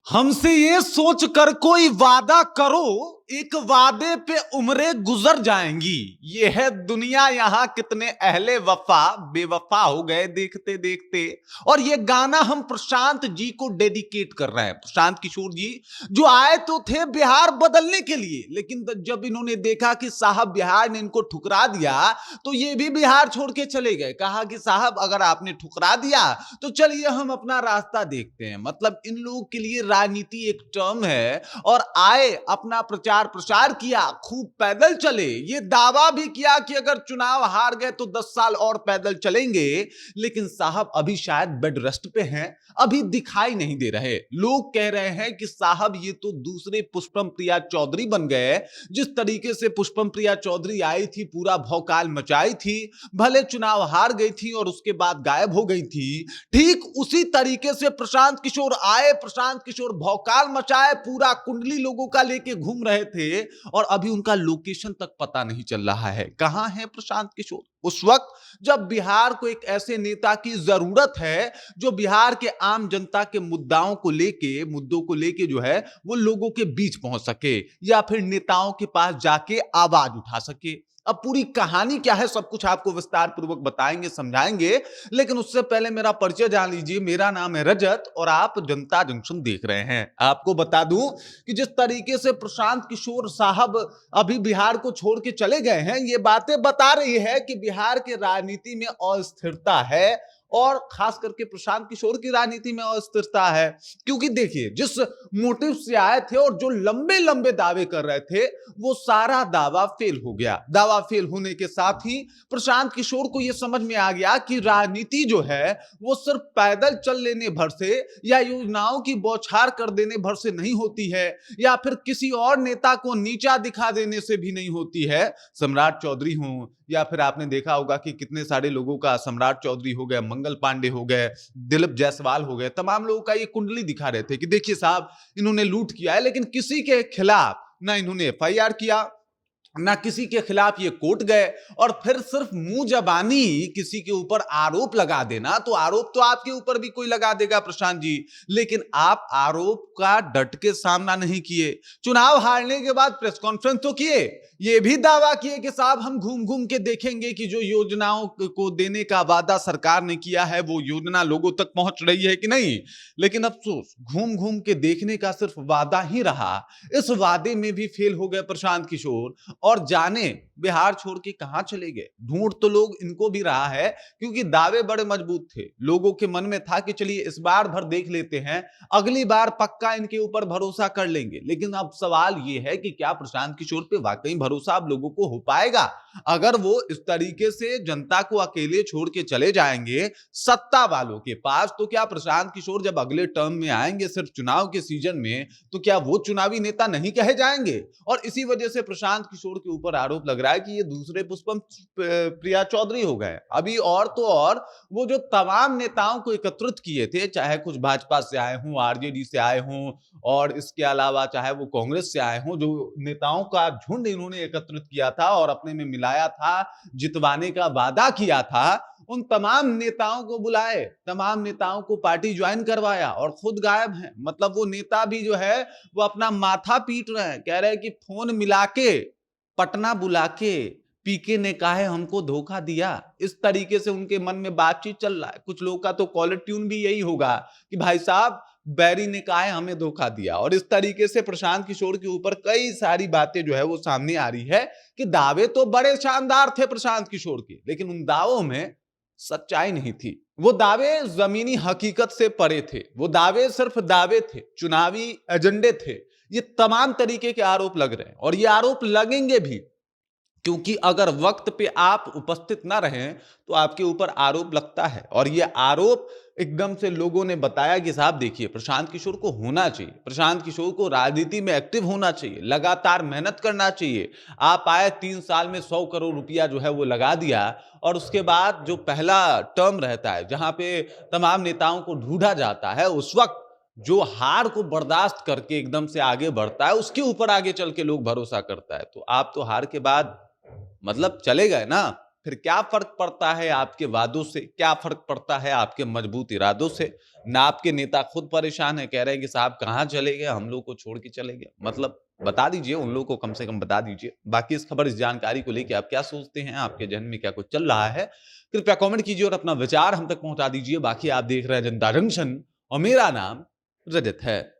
हमसे ये सोच कर कोई वादा करो, एक वादे पे उम्रें गुजर जाएंगी। ये है दुनिया, यहां कितने अहले वफा बेवफा हो गए देखते देखते। और ये गाना हम प्रशांत जी को डेडिकेट कर रहे हैं। प्रशांत किशोर जी जो आए तो थे बिहार बदलने के लिए, लेकिन जब इन्होंने देखा कि साहब बिहार ने इनको ठुकरा दिया, तो ये भी बिहार छोड़ के चले गए। कहा कि साहब अगर आपने ठुकरा दिया तो चलिए हम अपना रास्ता देखते हैं। मतलब इन लोगों के लिए राजनीति एक टर्म है। और आए, अपना प्रचार प्रसार किया, खूब पैदल चले, ये दावा भी किया कि अगर चुनाव हार गए तो 10 साल और पैदल चलेंगे। लेकिन साहब अभी शायद बेड रेस्ट पे हैं, अभी दिखाई नहीं दे रहे। लोग कह रहे हैं कि साहब ये तो दूसरे पुष्पम प्रिया चौधरी बन गए। जिस तरीके से पुष्पम प्रिया चौधरी आई थी, पूरा भौकाल मचाई थी, भले चुनाव हार गई थी और उसके बाद गायब हो गई थी, ठीक उसी तरीके से प्रशांत किशोर आए, प्रशांत किशोर भौकाल मचाए, पूरा कुंडली लोगों का लेके घूम रहे थे। और अभी उनका लोकेशन तक पता नहीं चल रहा है, कहां है प्रशांत किशोर। उस वक्त जब बिहार को एक ऐसे नेता की जरूरत है जो बिहार के आम जनता के मुद्दों को लेके जो है वो लोगों के बीच पहुंच सके, या फिर नेताओं के पास जाके आवाज उठा सके। अब पूरी कहानी क्या है, सब कुछ आपको विस्तार पूर्वक बताएंगे, समझाएंगे। लेकिन उससे पहले मेरा परिचय जान लीजिए। मेरा नाम है रजत और आप जनता जंक्शन देख रहे हैं। आपको बता दूं कि जिस तरीके से प्रशांत किशोर साहब अभी बिहार को छोड़ के चले गए हैं, ये बातें बता रही है कि बिहार के राजनीति में अस्थिरता है। और खास करके प्रशांत किशोर की राजनीति में अस्थिरता है, क्योंकि देखिए जिस मोटिव से आए थे और जो लंबे लंबे दावे कर रहे थे, वो सारा दावा फेल हो गया। दावा फेल होने के साथ ही प्रशांत किशोर को यह समझ में आ गया कि राजनीति जो है वो सिर्फ पैदल चल लेने भर से या योजनाओं की बौछार कर देने भर से नहीं होती है, या फिर किसी और नेता को नीचा दिखा देने से भी नहीं होती है। सम्राट चौधरी हो, या फिर आपने देखा होगा कि कितने सारे लोगों का, सम्राट चौधरी हो गए, मंगल पांडे हो गए, दिलीप जायसवाल हो गए, तमाम लोगों का ये कुंडली दिखा रहे थे कि देखिए साहब इन्होंने लूट किया है। लेकिन किसी के खिलाफ ना इन्होंने एफआईआर किया, ना किसी के खिलाफ ये कोर्ट गए। और फिर सिर्फ मुंह जबानी किसी के ऊपर आरोप लगा देना, तो आरोप तो आपके ऊपर भी कोई लगा देगा प्रशांत जी, लेकिन आप आरोप का डट के सामना नहीं किए। चुनाव हारने के बाद प्रेस कॉन्फ्रेंस तो किए, ये भी दावा किए कि साहब हम घूम घूम के देखेंगे कि जो योजनाओं को देने का वादा सरकार ने किया है वो योजना लोगों तक पहुंच रही है कि नहीं। लेकिन अफसोस, घूम घूम के देखने का सिर्फ वादा ही रहा। इस वादे में भी फेल हो गए प्रशांत किशोर, और जाने बिहार छोड़ के कहां चले गए। ढूंढ तो लोग इनको भी रहा है, क्योंकि दावे बड़े मजबूत थे। लोगों के मन में था कि चलिए इस बार भर देख लेते हैं, अगली बार पक्का इनके ऊपर भरोसा कर लेंगे। लेकिन अब सवाल यह है कि क्या प्रशांत किशोर पे वाकई भरोसा अब लोगों को हो पाएगा। अगर वो इस तरीके से जनता को अकेले छोड़ के चले जाएंगे सत्ता वालों के पास, तो क्या प्रशांत किशोर जब अगले टर्म में आएंगे सिर्फ चुनाव के सीजन में, तो क्या वो चुनावी नेता नहीं कहे जाएंगे। और इसी वजह से प्रशांत किशोर के ऊपर आरोप लग रहा है कि ये दूसरे पुष्पम प्रिया चौधरी हो गए। अभी और तो और वो जो तमाम नेताओं को एकत्रित किए थे, चाहे कुछ भाजपा से आए हों, आरजेडी से आए हों, और इसके अलावा चाहे वो कांग्रेस से आए हों, जो नेताओं का झुंड इन्होंने एकत्रित किया था और अपने में मिलाया था, जितवाने का वादा किया था, उन तमाम नेताओं को बुलाए, तमाम नेताओं को पार्टी ज्वाइन करवाया और खुद गायब हैं। मतलब वो नेता भी जो है वो अपना माथा पीट रहे हैं, कह रहे हैं कि फोन मिला के पटना बुला के पीके ने कहा है हमको धोखा दिया। इस तरीके से उनके मन में बातचीत चल रहा है। कुछ लोगों का तो कॉलर ट्यून भी यही होगा कि भाई साहब बैरी ने कहा है हमें धोखा दिया। और इस तरीके से प्रशांत किशोर के ऊपर कई सारी बातें जो है वो सामने आ रही है कि दावे तो बड़े शानदार थे प्रशांत किशोर के, लेकिन उन दावों में सच्चाई नहीं थी। वो दावे जमीनी हकीकत से परे थे, वो दावे सिर्फ दावे थे, चुनावी एजेंडे थे। ये तमाम तरीके के आरोप लग रहे हैं और ये आरोप लगेंगे भी, क्योंकि अगर वक्त पे आप उपस्थित ना रहें तो आपके ऊपर आरोप लगता है। और ये आरोप एकदम से लोगों ने बताया कि साहब देखिए प्रशांत किशोर को होना चाहिए, प्रशांत किशोर को राजनीति में एक्टिव होना चाहिए, लगातार मेहनत करना चाहिए। आप आए 3 साल में 100 करोड़ रुपया जो है वो लगा दिया, और उसके बाद जो पहला टर्म रहता है जहां पे तमाम नेताओं को ढूंढा जाता है, उस वक्त जो हार को बर्दाश्त करके एकदम से आगे बढ़ता है उसके ऊपर आगे चल के लोग भरोसा करता है। तो आप तो हार के बाद मतलब चले गए ना, फिर क्या फर्क पड़ता है आपके वादों से, क्या फर्क पड़ता है आपके मजबूत इरादों से। ना आपके नेता खुद परेशान है, कह रहे हैं कि साहब कहाँ चले गए, हम लोग को छोड़ के चले गए। मतलब बता दीजिए, उन लोगों को कम से कम बता दीजिए। बाकी इस खबर, इस जानकारी को लेके आप क्या सोचते हैं? आपके जहन में क्या कुछ चल रहा है? कृपया कमेंट कीजिए और अपना विचार हम तक पहुंचा दीजिए। बाकी आप देख रहे हैं जनता जंक्शन और मेरा नाम रजत है।